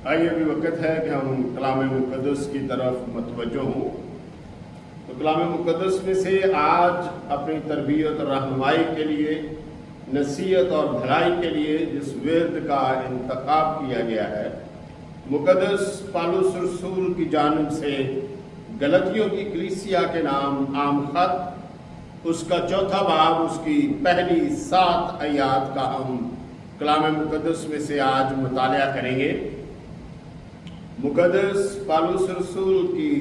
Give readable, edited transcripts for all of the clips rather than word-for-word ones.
آئیے ابھی وقت ہے کہ ہم کلام مقدس کی طرف متوجہ ہوں۔ تو کلام مقدس میں سے آج اپنی تربیت اور رہنمائی کے لیے، نصیحت اور بھلائی کے لیے جس ورد کا انتخاب کیا گیا ہے، مقدس پالوس رسول کی جانب سے غلطیوں کی کلیسیا کے نام عام خط، اس کا چوتھا باب، اس کی پہلی 7 آیات کا ہم کلام مقدس میں سے آج مطالعہ کریں گے۔ مقدس پالوس رسول کی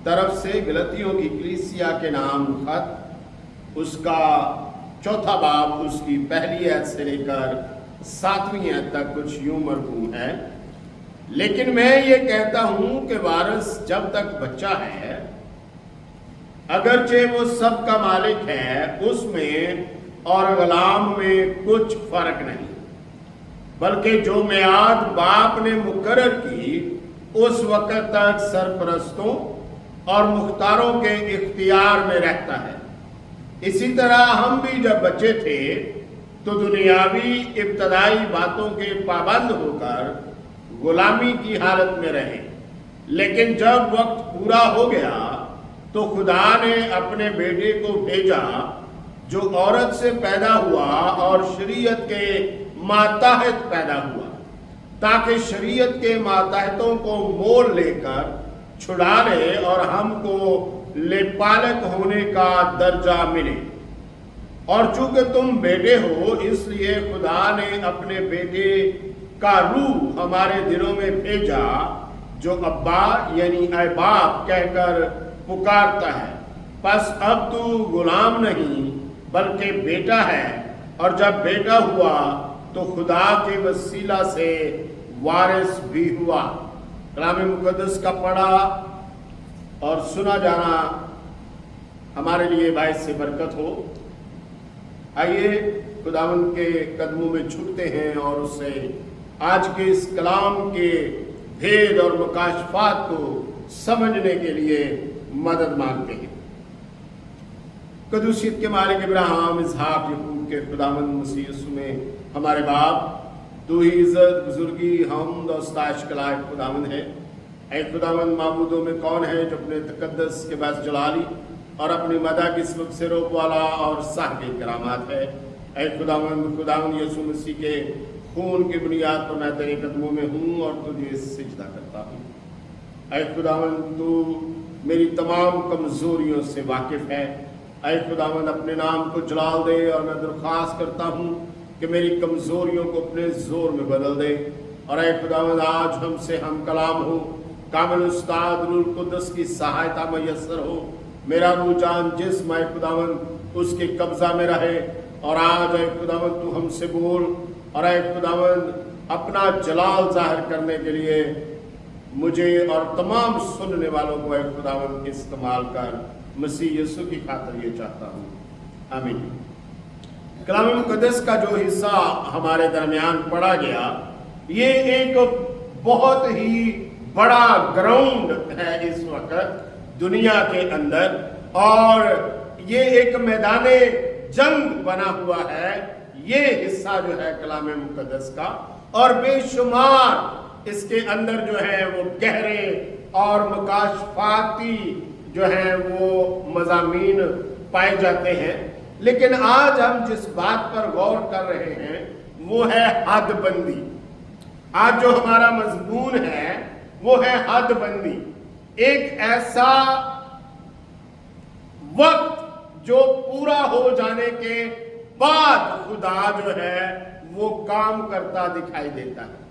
طرف سے غلطیوں کی کلیسیا کے نام خط، اس کا چوتھا باب، اس کی پہلی آیت سے لے کر 7ویں آیت تک کچھ یوں مرقوم ہے: لیکن میں یہ کہتا ہوں کہ وارث جب تک بچہ ہے، اگرچہ وہ سب کا مالک ہے، اس میں اور غلام میں کچھ فرق نہیں، بلکہ جو میعاد باپ نے مقرر کی اس وقت تک سرپرستوں اور مختاروں کے اختیار میں رہتا ہے۔ اسی طرح ہم بھی جب بچے تھے تو دنیاوی ابتدائی باتوں کے پابند ہو کر غلامی کی حالت میں رہے، لیکن جب وقت پورا ہو گیا تو خدا نے اپنے بیٹے کو بھیجا جو عورت سے پیدا ہوا اور شریعت کے ماتحت پیدا ہوا، تاکہ شریعت کے ماتحتوں کو مول لے کر چھڑا لے اور ہم کو لےپالک ہونے کا درجہ ملے۔ اور چونکہ تم بیٹے ہو، اس لیے خدا نے اپنے بیٹے کا روح ہمارے دلوں میں بھیجا، جو ابا یعنی اے باپ کہہ کر پکارتا ہے۔ پس اب تو غلام نہیں بلکہ بیٹا ہے، اور جب بیٹا ہوا تو خدا کے وسیلہ سے وارث بھی ہوا۔ کلام مقدس کا پڑھا اور سنا جانا ہمارے لیے باعث سے برکت ہو۔ آئیے خداوند کے قدموں میں جھکتے ہیں اور اس سے آج کے اس کلام کے بھید اور مکاشفات کو سمجھنے کے لیے مدد مانگتے ہیں۔ قدوسیت کے مالک ابراہیم، اسحاق، یعقوب کے خداوند مسیح یسوع میں ہمارے باپ، تو ہی عزت، بزرگی، حمد اور ستائش کا لائق خداوند ہے۔ اے خداوند، معبودوں میں کون ہے جو اپنے تقدس کے باعث جلالی اور اپنی مدح کی سبب سے روپ والا اور صاحب کرامات ہے۔ اے خداوند یسوع مسیح کے خون کی بنیاد پر میں تیرے قدموں میں ہوں اور تجھے سجدہ کرتا ہوں۔ اے خداوند، تو میری تمام کمزوریوں سے واقف ہے۔ اے خداوند، اپنے نام کو جلال دے، اور میں درخواست کرتا ہوں کہ میری کمزوریوں کو اپنے زور میں بدل دے۔ اور اے خداوند، آج ہم سے ہم کلام ہو، کامل استاد روح القدس کی سہایتا میسر ہو۔ میرا روح جان جسم اے خداوند اس کے قبضہ میں رہے، اور آج اے خداوند تو ہم سے بول، اور اے خداوند اپنا جلال ظاہر کرنے کے لیے مجھے اور تمام سننے والوں کو اے خداوند استعمال کر۔ مسیح یسوع کی خاطر یہ چاہتا ہوں، آمین۔ کلام مقدس کا جو حصہ ہمارے درمیان پڑھا گیا، یہ ایک بہت ہی بڑا گراؤنڈ ہے اس وقت دنیا کے اندر، اور یہ ایک میدان جنگ بنا ہوا ہے یہ حصہ جو ہے کلام مقدس کا، اور بے شمار اس کے اندر جو ہے وہ گہرے اور مکاشفاتی جو ہیں وہ مضامین پائے جاتے ہیں۔ لیکن آج ہم جس بات پر غور کر رہے ہیں وہ ہے حد بندی۔ آج جو ہمارا مضمون ہے وہ ہے حد بندی، ایک ایسا وقت جو پورا ہو جانے کے بعد خدا جو ہے وہ کام کرتا دکھائی دیتا ہے۔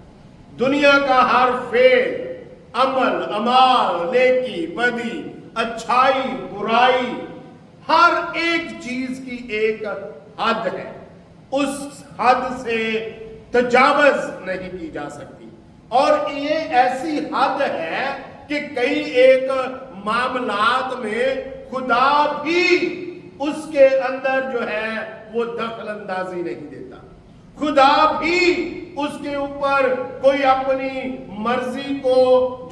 دنیا کا ہر فعل، عمل، اعمال، نیکی، بدی، اچھائی، برائی، ہر ایک چیز کی ایک حد ہے، اس حد سے تجاوز نہیں کی جا سکتی۔ اور یہ ایسی حد ہے کہ کئی ایک معاملات میں خدا بھی اس کے اندر جو ہے وہ دخل اندازی نہیں دیتا، خدا بھی اس کے اوپر کوئی اپنی مرضی کو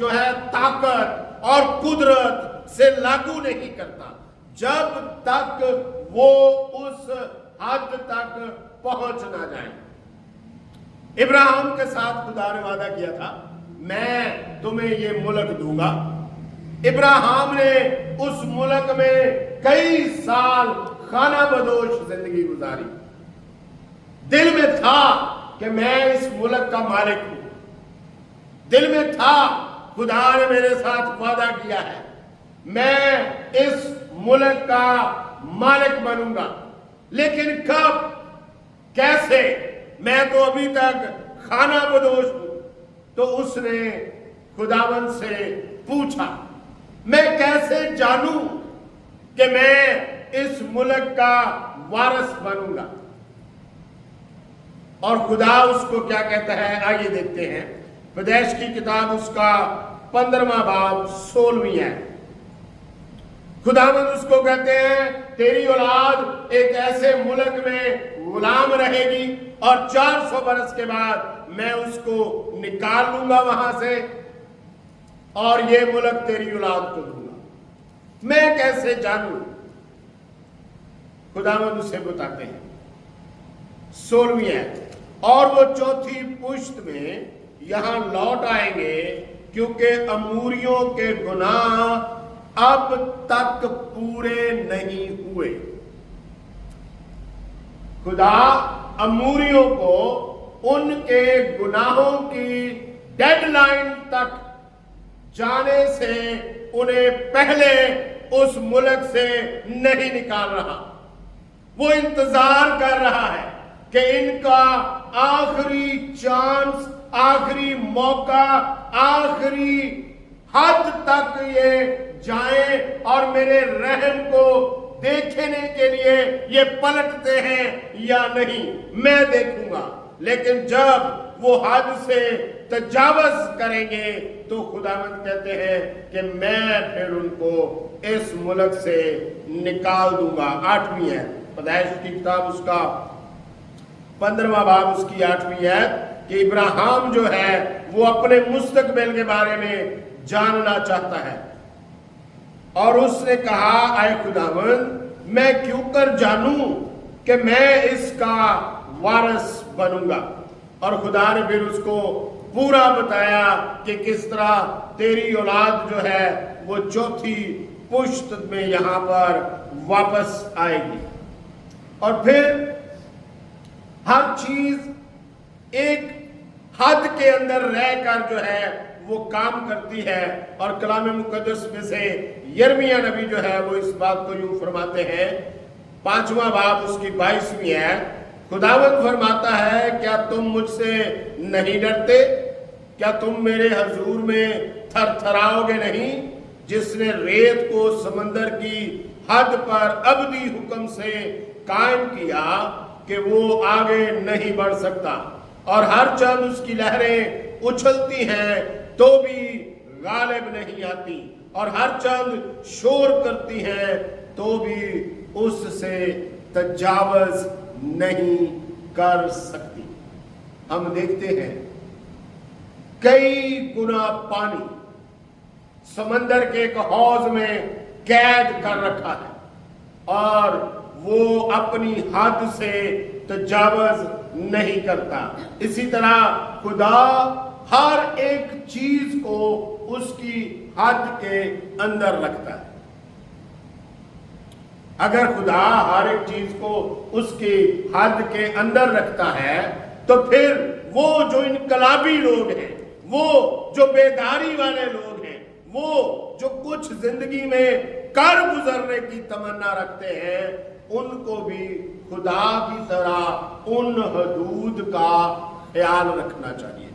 جو ہے طاقت اور قدرت سے لاگو نہیں کرتا جب تک وہ اس حد تک پہنچ نہ جائے۔ इब्राहिम के साथ खुदा ने वादा किया था, मैं तुम्हें ये मुल्क दूंगा। इब्राहिम ने उस मुल्क में कई साल खाना बदोश जिंदगी गुजारी। दिल में था कि मैं इस मुल्क का मालिक हूं, दिल में था खुदा ने मेरे साथ वादा किया है, मैं इस मुल्क का मालिक बनूंगा। लेकिन कब, कैसे, मैं तो अभी तक खाना बदोश हूं। तो उसने खुदावंद से पूछा, मैं कैसे जानूं कि मैं इस मुल्क का वारिस बनूंगा? और खुदा उसको क्या कहता है, आइए देखते हैं। पैदाइश की किताब उसका 15वां बाब 16वीं है। खुदावंद उसको कहते हैं, तेरी औलाद एक ऐसे मुल्क में गुलाम रहेगी और 400 बरस के बाद मैं उसको निकाल लूंगा वहां से और ये मुल्क तेरी औलाद को दूंगा। मैं कैसे जानूं? खुदावंद उसे बताते हैं 16वीं है, और वो चौथी पुश्त में यहां लौट आएंगे क्योंकि अमूरियों के गुनाह अब तक पूरे नहीं हुए। खुदा अमूरियों को उनके गुनाहों की डेडलाइन तक जाने से उन्हें पहले उस मुल्क से नहीं निकाल रहा। वो इंतजार कर रहा है कि इनका आखिरी चांस, आखिरी मौका, आखिरी हद तक ये जाए और मेरे रहम को देखने के लिए ये पलटते हैं या नहीं, मैं देखूंगा। लेकिन जब वो हद से तजावज करेंगे तो खुदावंद कहते हैं कि मैं फिर उनको इस मुल्क से निकाल दूंगा। 8वीं है पैदाइश की किताब उसका 15वां बाब उसकी 8वीं है कि इब्राहिम जो है वो अपने मुस्तकबिल के बारे में जानना चाहता है और उसने कहा, आए खुदावंद, मैं क्यों कर जानूं कि मैं इसका वारिस बनूंगा? और खुदा ने फिर उसको पूरा बताया कि किस तरह तेरी औलाद जो है वो चौथी पुश्त में यहां पर वापस आएगी। और फिर हर चीज एक हद के अंदर रहकर जो है वो काम करती है। और कलाम मुकद्दस में से यिर्मयाह नबी जो है वो इस बात को यूं फरमाते हैं, 5वां बाब उसकी 22वीं है। खुदावंद फरमाता है, क्या तुम मुझसे नहीं डरते? क्या तुम मेरे हजूर में थरथराओगे नहीं? जिसने रेत को समंदर की हद पर अबदी हुक्म से कायम किया कि वो आगे नहीं बढ़ सकता, और हर चंद उसकी लहरें उछलती हैं तो भी गालिब नहीं आती, और हर चंद शोर करती हैं तो भी उससे तजावज नहीं कर सकती। हम देखते हैं कई गुना पानी समंदर के एक हौज में कैद कर रखा है और वो अपनी हद से तजावज नहीं करता। इसी तरह खुदा हर एक चीज को उसकी हद के अंदर रखता है। अगर खुदा हर एक चीज को उसकी हद के अंदर रखता है तो फिर वो जो इनकलाबी लोग हैं, वो जो बेदारी वाले लोग हैं, वो जो कुछ जिंदगी में कर गुजरने की तमन्ना रखते हैं, उनको भी खुदा की तरह उन हदूद का ख्याल रखना चाहिए।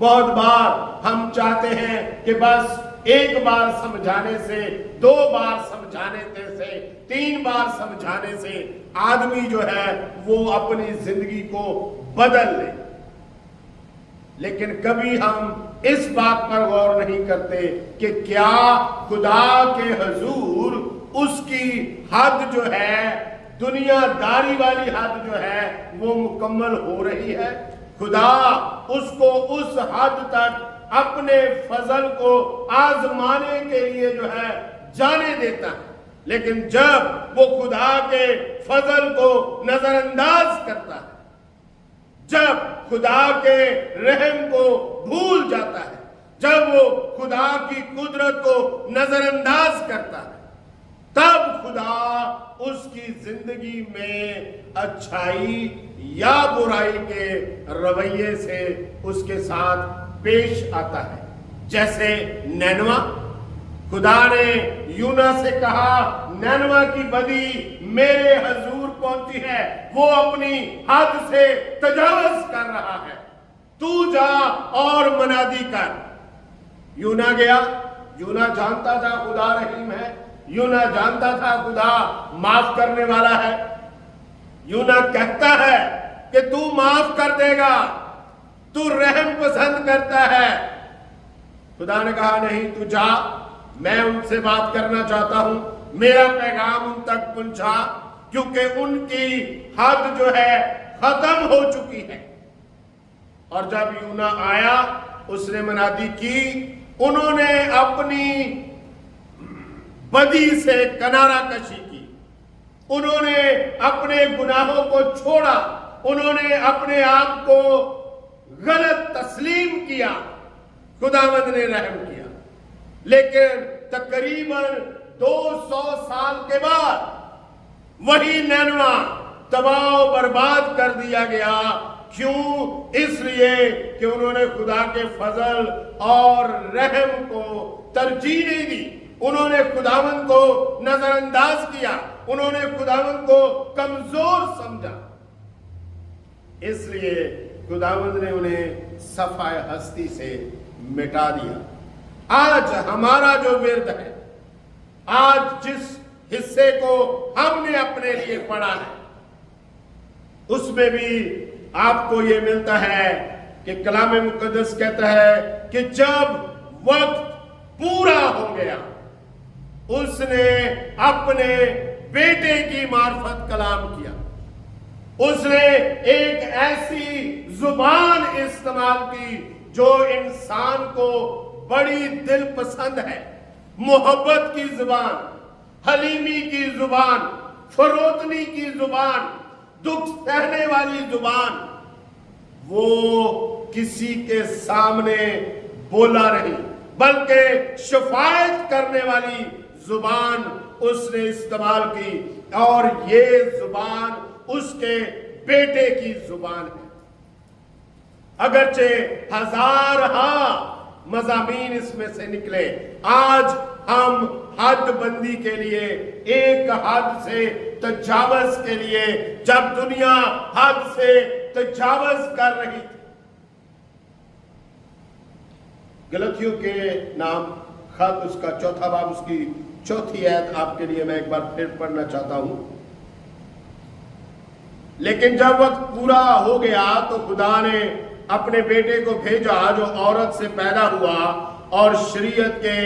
बहुत बार हम चाहते हैं कि बस एक बार समझाने से, 2 बार समझाने से, 3 बार समझाने से आदमी जो है वो अपनी जिंदगी को बदल ले। लेकिन कभी हम इस बात पर गौर नहीं करते कि क्या खुदा के हजूर उसकी हद जो है, दुनियादारी वाली हद जो है वो मुकम्मल हो रही है। खुदा उसको उस हद तक अपने फजल को आजमाने के लिए जो है जाने देता है, लेकिन जब वो खुदा के फजल को नजरअंदाज करता है, جب خدا کے رحم کو بھول جاتا ہے، جب وہ خدا کی قدرت کو نظر انداز کرتا ہے، تب خدا اس کی زندگی میں اچھائی یا برائی کے رویے سے اس کے ساتھ پیش آتا ہے۔ جیسے نینوا، خدا نے یونا سے کہا نینوا کی بدی میرے حضور پہنچی ہے، وہ اپنی حد سے تجاوز کر رہا ہے، تو جا اور منادی کر۔ یونا گیا۔ یونا جانتا تھا خدا رحیم ہے، یونا جانتا تھا خدا معاف کرنے والا ہے۔ یونا کہتا ہے کہ تو معاف کر دے گا، تو رحم پسند کرتا ہے۔ خدا نے کہا نہیں، تو جا، میں ان سے بات کرنا چاہتا ہوں، میرا پیغام ان تک پہنچا، کیونکہ ان کی حد جو ہے ختم ہو چکی ہے۔ اور جب یونا آیا، اس نے منادی کی، انہوں نے اپنی بدی سے کنارہ کشی کی، انہوں نے اپنے گناہوں کو چھوڑا، انہوں نے اپنے آپ کو غلط تسلیم کیا، خداوند نے رحم کیا۔ لیکن تقریباً 200 سال کے بعد وہی نینوا تباہ و برباد کر دیا گیا۔ کیوں؟ اس لیے کہ انہوں نے خدا کے فضل اور رحم کو ترجیح نہیں دی، انہوں نے خداوند کو نظر انداز کیا، انہوں نے خداوند کو کمزور سمجھا، اس لیے خداوند نے انہیں صفحہ ہستی سے مٹا دیا۔ آج ہمارا جو ورد ہے، آج جس حصے کو ہم نے اپنے لیے پڑھا ہے، اس میں بھی آپ کو یہ ملتا ہے کہ کلام مقدس کہتا ہے کہ جب وقت پورا ہو گیا، اس نے اپنے بیٹے کی معرفت کلام کیا، اس نے ایک ایسی زبان استعمال کی جو انسان کو بڑی دل پسند ہے، محبت کی زبان، حلیمی کی زبان، فروتنی کی زبان، دکھ سہنے والی زبان۔ وہ کسی کے سامنے بولا نہیں، بلکہ شفاعت کرنے والی زبان اس نے استعمال کی، اور یہ زبان اس کے بیٹے کی زبان ہے۔ اگرچہ ہزارہا مضامین اس میں سے نکلے، آج ہم حد بندی کے لیے، ایک حد سے تجاوز کے لیے، جب دنیا حد سے تجاوز کر رہی تھی۔ گلتیوں کے نام خط، اس کا 4 باب، اس کی 4 آیت آپ کے لیے میں ایک بار پھر پڑھنا چاہتا ہوں۔ لیکن جب وقت پورا ہو گیا تو خدا نے اپنے بیٹے کو بھیجا جو عورت سے پیدا ہوا اور شریعت کے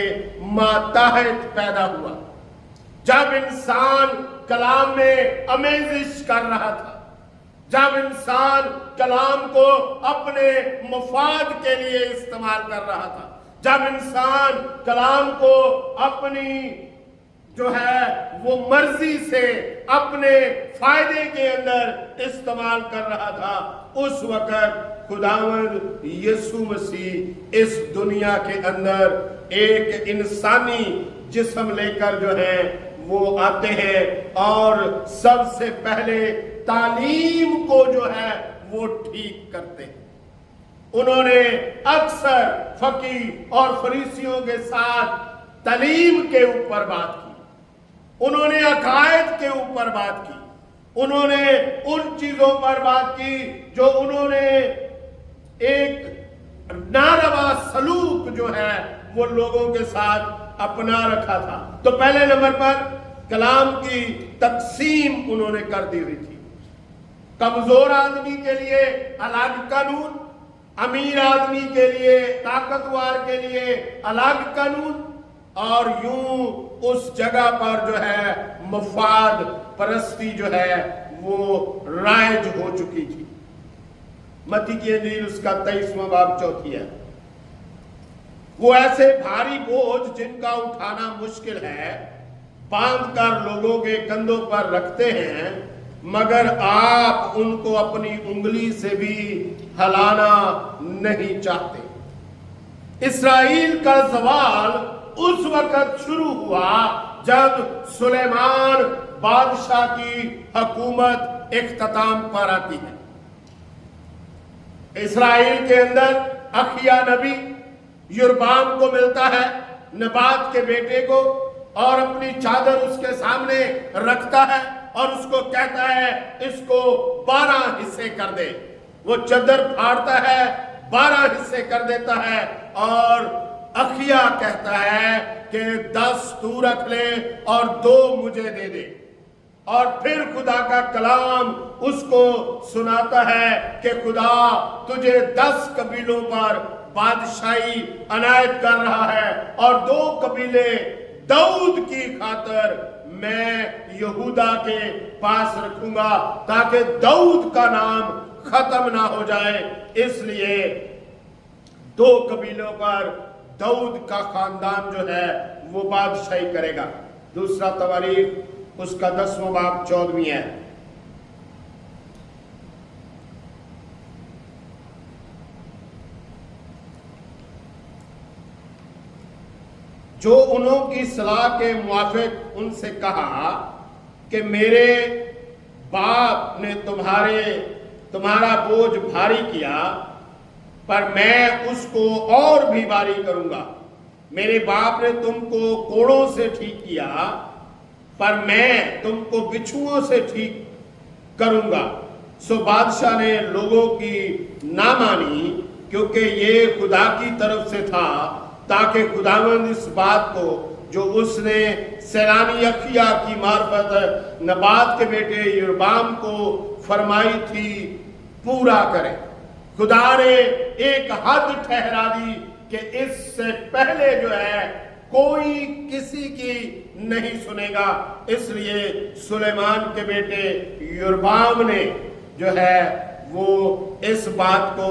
ماتحت پیدا ہوا۔ جب انسان کلام میں آمیزش کر رہا تھا، جب انسان کلام کو اپنے مفاد کے لیے استعمال کر رہا تھا، جب انسان کلام کو اپنی جو ہے وہ مرضی سے اپنے فائدے کے اندر استعمال کر رہا تھا، اس وقت خداوند یسوع مسیح اس دنیا کے اندر ایک انسانی جسم لے کر جو ہے وہ آتے ہیں، اور سب سے پہلے تعلیم کو جو ہے وہ ٹھیک کرتے ہیں۔ انہوں نے اکثر فقیہ اور فریسیوں کے ساتھ تعلیم کے اوپر بات کی، انہوں نے عقائد کے اوپر بات کی، انہوں نے ان چیزوں پر بات کی جو انہوں نے ایک ناروا سلوک جو ہے وہ لوگوں کے ساتھ اپنا رکھا تھا۔ تو پہلے نمبر پر کلام کی تقسیم انہوں نے کر دی ہوئی تھی۔ کمزور آدمی کے لیے الگ قانون، امیر آدمی کے لیے، طاقتور کے لیے الگ قانون، اور یوں اس جگہ پر جو ہے مفاد پرستی جو ہے وہ رائج ہو چکی تھی۔ متی کی انجیل اس کا 23واں باب 4 ہے۔ وہ ایسے بھاری بوجھ جن کا اٹھانا مشکل ہے باندھ کر لوگوں کے کندھوں پر رکھتے ہیں، मगर आप उनको अपनी उंगली से भी हिलाना नहीं चाहते। इस्राएल का सवाल उस वक्त शुरू हुआ जब सुलेमान बादशाह की हुकूमत इख्तिताम पर आती है। इस्राएल के अंदर अखिया नबी यरबाम को मिलता है, नबात के बेटे को, और अपनी चादर उसके सामने रखता है और उसको कहता है इसको 12 हिस्से कर दे। वो चादर फाड़ता है, 12 हिस्से कर देता है और अखिया कहता है कि 10 तू रख ले और 2 मुझे दे दे। और फिर खुदा का कलाम उसको सुनाता है कि खुदा तुझे 10 कबीलों पर बादशाही अनायत कर रहा है और 2 कबीले दाऊद की खातर मैं यहूदा के पास रखूंगा ताकि दाऊद का नाम खत्म ना हो जाए। इसलिए 2 कबीलों पर दाऊद का खानदान जो है वो बादशाही करेगा। दूसरा तवारीख उसका 10वां बाब 14वीं है। जो उन्हों की सलाह के मुआफिक उनसे कहा कि मेरे बाप ने तुम्हारा बोझ भारी किया, पर मैं उसको और भी भारी करूंगा। मेरे बाप ने तुमको कोड़ों से ठीक किया, पर मैं तुमको बिच्छुओं से ठीक करूंगा। सो बादशाह ने लोगों की ना मानी, क्योंकि ये खुदा की तरफ से था, ताकि खुदावंद इस बात को जो उसने सैलानी अखिया की मार्फत नबात के बेटे यरबाम को फरमाई थी पूरा करे। खुदा ने एक हद ठहरा दी कि इससे पहले जो है कोई किसी की नहीं सुनेगा। इसलिए सुलेमान के बेटे यरबाम ने जो है वो इस बात को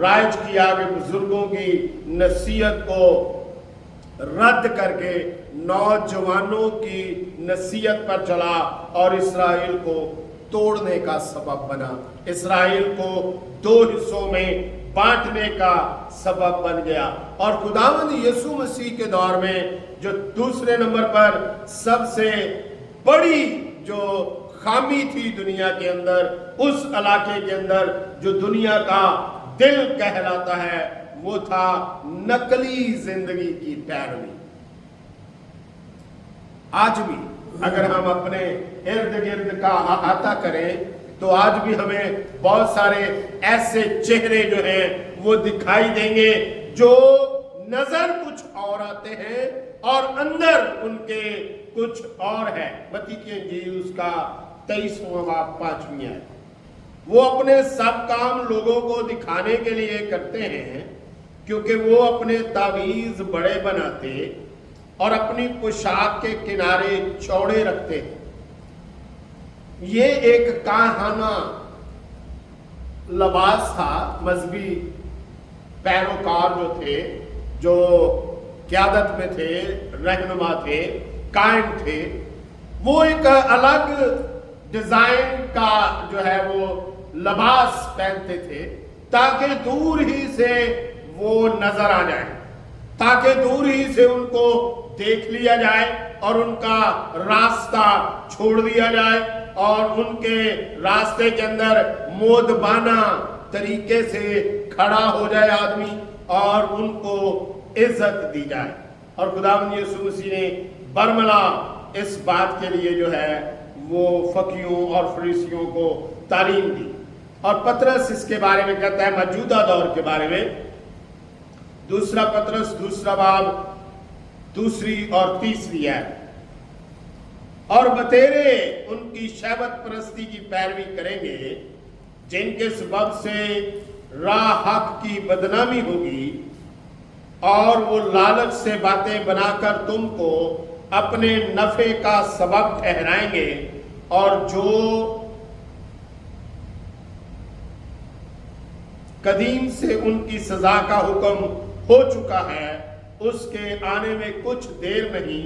राइज किया कि बुजुर्गों की नसीहत को रद्द करके नौजवानों की नसीहत पर चला और इस्राएल को तोड़ने का सबब बना। इस्राएल को 2 हिस्सों में बांटने का सबब बन गया। और खुदावंद यीशु मसीह के दौर में जो दूसरे नंबर पर सबसे बड़ी जो खामी थी दुनिया के अंदर, उस इलाके के अंदर जो दुनिया का दिल कहलाता है, वो था नकली जिंदगी की पैरवी। आज भी अगर हम अपने इर्द गिर्द का अहाता करें तो आज भी हमें बहुत सारे ऐसे चेहरे जो हैं वो दिखाई देंगे जो नजर कुछ और आते हैं और अंदर उनके कुछ और है। मत्ती की इंजील उसका 23वां बाब 5वीं है। वो अपने सब काम लोगों को दिखाने के लिए करते हैं, क्योंकि वो अपने तावीज बड़े बनाते और अपनी पोशाक के किनारे चौड़े रखते हैं। ये एक काहाना लिबास था। मजहबी पैरोकार जो थे, जो क़यादत में थे, रहनुमा थे, कायम थे, वो एक अलग डिजाइन का जो है वो लिबास पहनते थे ताकि दूर ही से वो नजर आ जाए, ताकि दूर ही से उनको देख लिया जाए और उनका रास्ता छोड़ दिया जाए और उनके रास्ते के अंदर मोदबाना तरीके से खड़ा हो जाए आदमी और उनको इज्जत दी जाए। और खुदावंद यीशु मसीह ने बरमला इस बात के लिए जो है वो फकीहों और फरीसियों को तालीम दी। और पतरस इसके बारे में कहता है, मौजूदा दौर के बारे में, दूसरा पतरस 2 बाब 2 और 3 है। और बतेरे उनकी शैबत परस्ती की पैरवी करेंगे, जिनके सबब से राह हक की बदनामी होगी, और वो लालच से बातें बनाकर तुमको अपने नफे का सबब ठहराएंगे, और जो कदीम से उनकी सजा का हुक्म हो चुका है, उसके आने में कुछ देर नहीं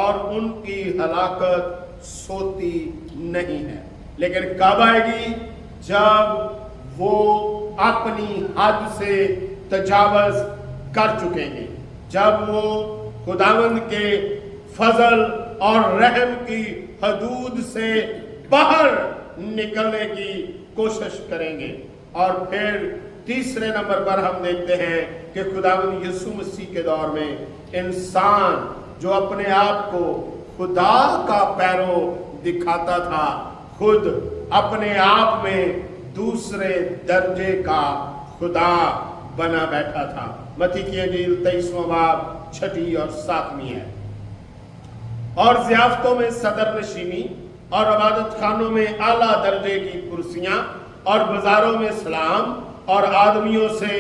और उनकी हलाकत सोती नहीं है। लेकिन कब आएगी? जब वो अपनी हद से तजावज कर चुकेंगे, जब वो खुदावंद के फजल और रहम की हदूद से बाहर निकलने की कोशिश करेंगे। और फिर तीसरे नंबर पर हम देखते हैं कि खुदावंद यीशु मसीह के दौर में इंसान जो अपने आप को खुदा का पैरो दिखाता था, खुद अपने आप में दूसरे दर्जे का खुदा बना बैठा था। मत्ती की इंजील 23वां बाब 6 और 7 है। और ज़ियाफ़तों में सदर नशीनी और इबादत खानों में आला दर्जे की कुर्सियां और बाजारों में सलाम और आदमियों से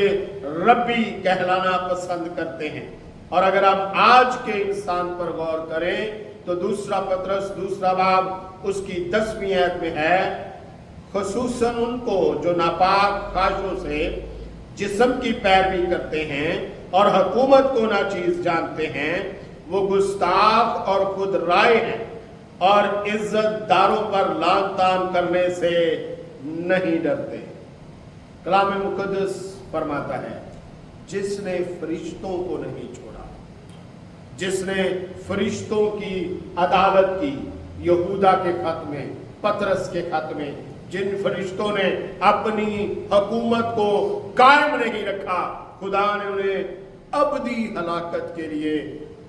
रब्बी कहलाना पसंद करते हैं। और अगर आप आज के इंसान पर गौर करें तो दूसरा पतरस 2 बाब उसकी 10वीं आयत में है, खुसूसन उनको जो नापाक ख्वाहिशों से जिस्म की पैरवी करते हैं और हुकूमत को नाचीज जानते हैं, वो गुस्ताख और खुद राय हैं और इज्जतदारों पर लान तान करने से नहीं डरते। कलाम मुकद्दस फरमाता है, जिसने फरिश्तों को नहीं छोड़ा, जिसने फरिश्तों की अदालत की, यहूदा के खत में, पतरस के खत में, जिन फरिश्तों ने अपनी हुकूमत को कायम नहीं रखा, खुदा ने उन्हें अबदी हलाकत के लिए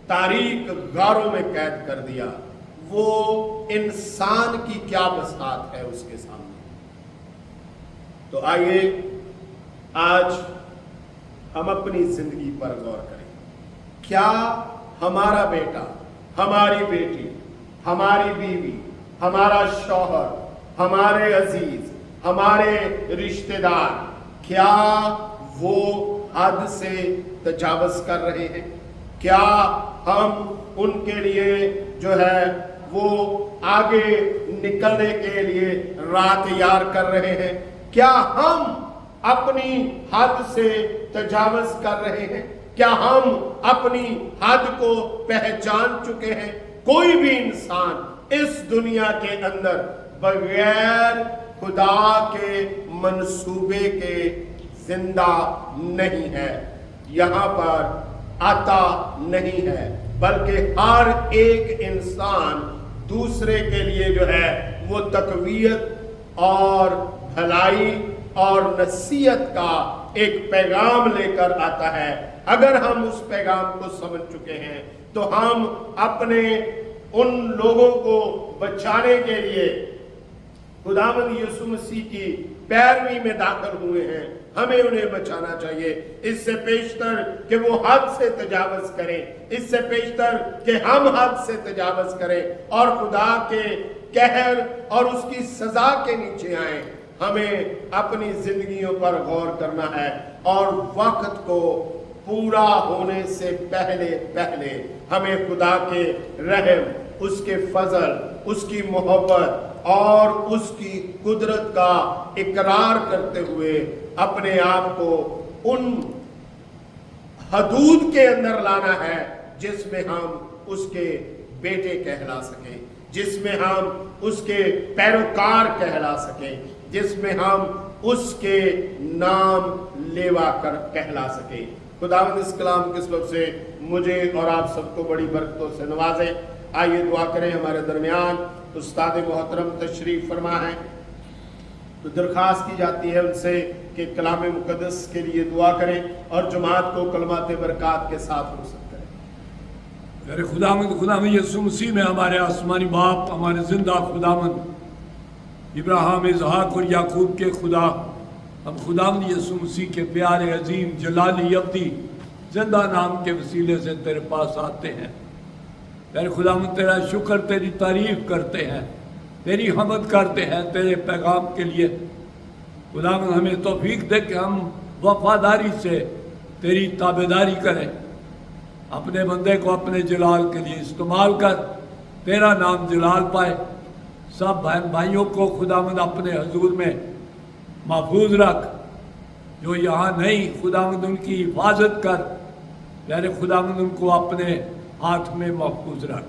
तारीक गारों में कैद कर दिया। वो इंसान की क्या बसात है उसके सामने। तो आइए आज हम अपनी जिंदगी पर गौर करें। क्या हमारा बेटा, हमारी बेटी, हमारी बीवी, हमारा शौहर, हमारे अजीज, हमारे रिश्तेदार, क्या वो हद से तजावज कर रहे हैं? क्या हम उनके लिए जो है वो आगे निकलने के लिए राह तैयार कर रहे हैं? क्या हम अपनी हद से तजावज कर रहे हैं? क्या हम अपनी हद को पहचान चुके हैं? कोई भी इंसान इस दुनिया के अंदर बगैर खुदा के मंसूबे के जिंदा नहीं है, यहाँ पर आता नहीं है, बल्कि हर एक इंसान दूसरे के लिए जो है वो तकवीयत और भलाई और नसीहत का एक पैगाम लेकर आता है। अगर हम उस पैगाम को समझ चुके हैं तो हम अपने उन लोगों को बचाने के लिए खुदावंद यीशु मसीह की पैरवी में दाखिल हुए हैं। हमें उन्हें बचाना चाहिए। इससे पेशतर कि वो हद से तजावज करें, इससे पेशतर कि हम हद से तजावज करें और खुदा के कहर और उसकी सजा के नीचे आए। हमें अपनी जिंदगियों पर गौर करना है और वक्त को पूरा होने से पहले पहले हमें खुदा के रहम, उसके फजल, उसकी मोहब्बत और उसकी कुदरत का इकरार करते हुए अपने आप को उन हदूद के अंदर लाना है जिसमें हम उसके बेटे कहला सकें, जिसमें हम उसके पैरोकार कहला सकें, जिसमें हम उसके नाम लेवा कर कहला सकें। खुदावंद इस कलाम के सबब से मुझे और आप सबको बड़ी बरकतों से नवाजे। आइए दुआ करें। हमारे दरमियान उस्ताद मोहतरम तशरीफ फरमा है, तो दरख्वास्त की जाती है उनसे कि कलाम मुकद्दस के लिए दुआ करें और जमात को कलमात बरक़ात के साथ रुखसत करें। मेरे खुदावंद यीशु मसीह में हमारे आसमानी बाप, हमारे जिंदा खुदावंद इब्राहिम, इसहाक और याकूब के खुदा, हम खुदावंद यीशु मसीह के प्यारे अजीम जलाली अब्दी जिंदा नाम के वसीले से तेरे पास आते हैं। मेरे खुदावंद तेरा शुक्र, तेरी तारीफ करते हैं, तेरी हमद करते हैं तेरे पैगाम के लिए। खुदावंद हमें तौफीक दे कि हम वफादारी से तेरी ताबेदारी करें, अपने बंदे को अपने जलाल के लिए इस्तेमाल कर, तेरा नाम जलाल पाए। सब बहन भाइयों को खुदावंद अपने हजूर में महफूज रख, जो यहाँ नहीं खुदावंद उनकी हिफाजत कर, प्यारे खुदावंद उनको अपने हाथ में महफूज रख।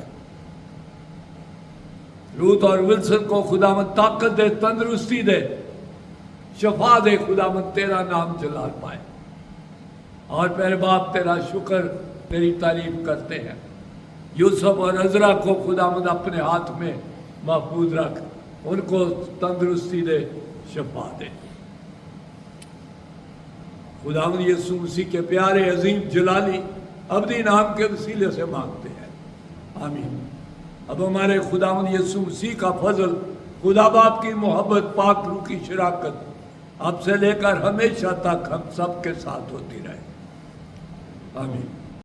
रूथ और विल्सन को खुदावंद ताकत दे, तंदुरुस्ती दे, शफा दे खुदावंद, तेरा नाम जलाल पाए। और मेरे बाप तेरा शुक्र, तेरी तारीफ करते हैं। यूसुफ और अजरा को खुदावंद अपने हाथ में महफूज रख, उनको तंदुरुस्ती दे, शफा दे। खुदावंद यीशु मसीह के प्यारे अजीम जलाली अब्दी नाम के वसीले से मांगते हैं, आमीन। अब हमारे खुदावंद यीशु मसीह का फजल, खुदा बाप की मोहब्बत, पाक रूह की शराकत अब से लेकर हमेशा तक हम सब के साथ होती रहे, आमीन।